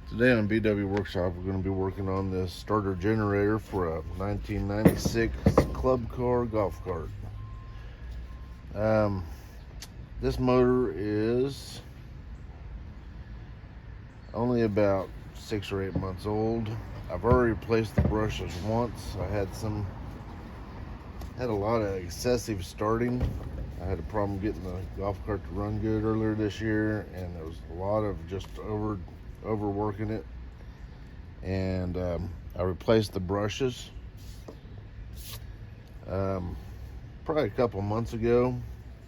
Today on BW Workshop, we're going to be working on this starter generator for a 1996 club car golf cart. This motor is only about 6 or 8 months old. I've already replaced the brushes once. I had a lot of excessive starting. I had a problem getting the golf cart to run good earlier this year, and there was a lot of just overworking it. And I replaced the brushes probably a couple months ago.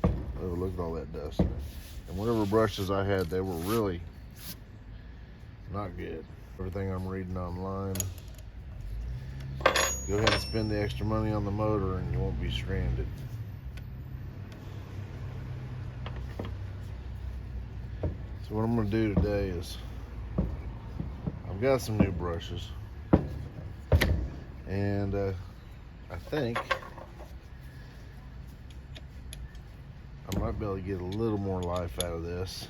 Oh, look at all that dust. And whatever brushes I had, they were really not good. Everything I'm reading online, go ahead and spend the extra money on the motor and you won't be stranded. So what I'm going to do today is, I've got some new brushes, and I think I might be able to get a little more life out of this.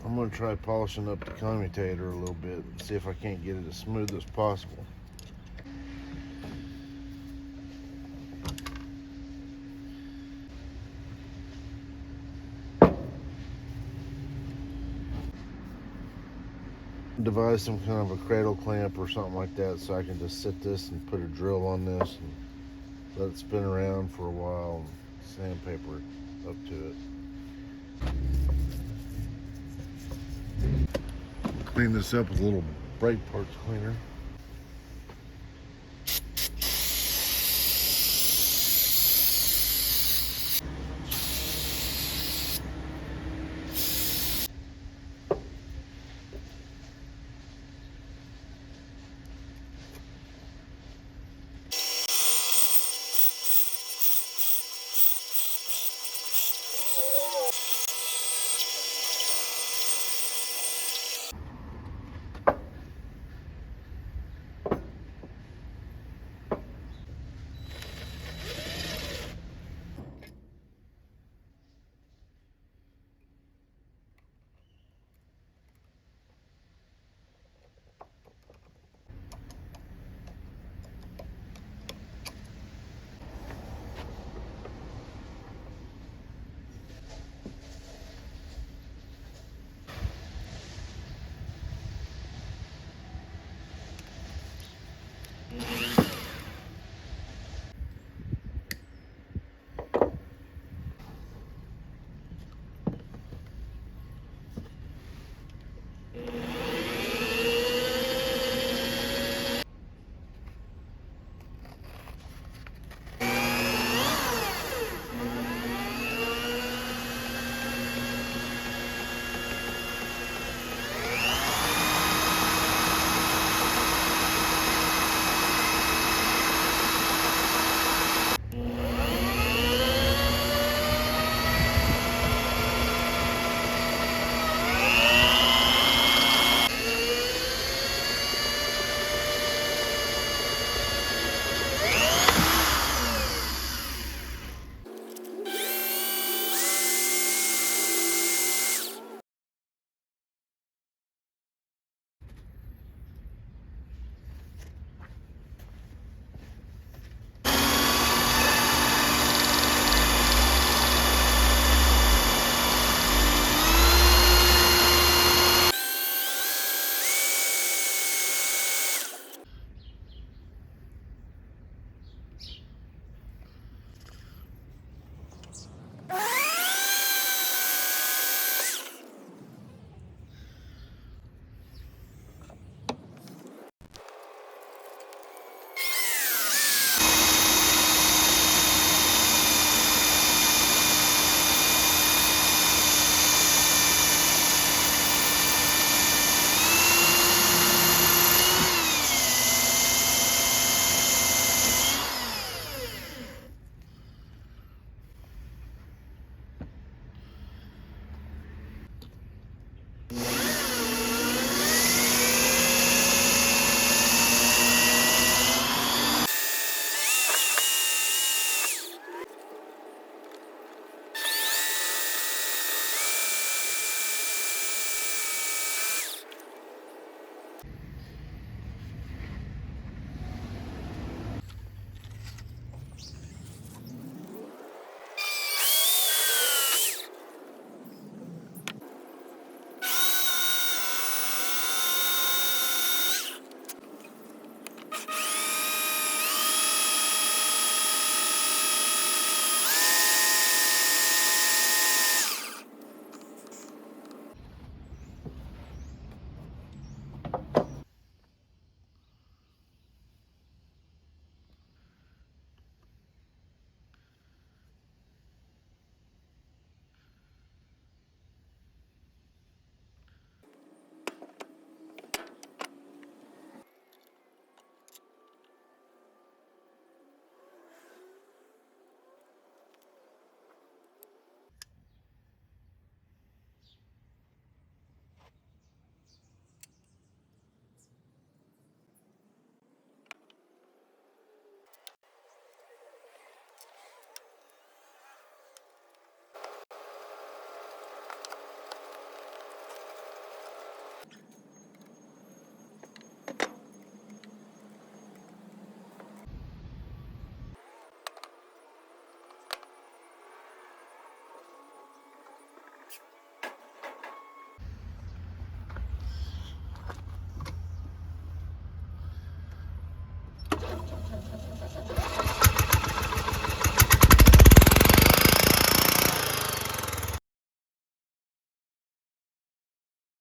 I'm going to try polishing up the commutator a little bit and see if I can't get it as smooth as possible. Devise some kind of a cradle clamp or something like that so I can just sit this and put a drill on this and let it spin around for a while and sandpaper it up to it. Clean this up with a little brake parts cleaner.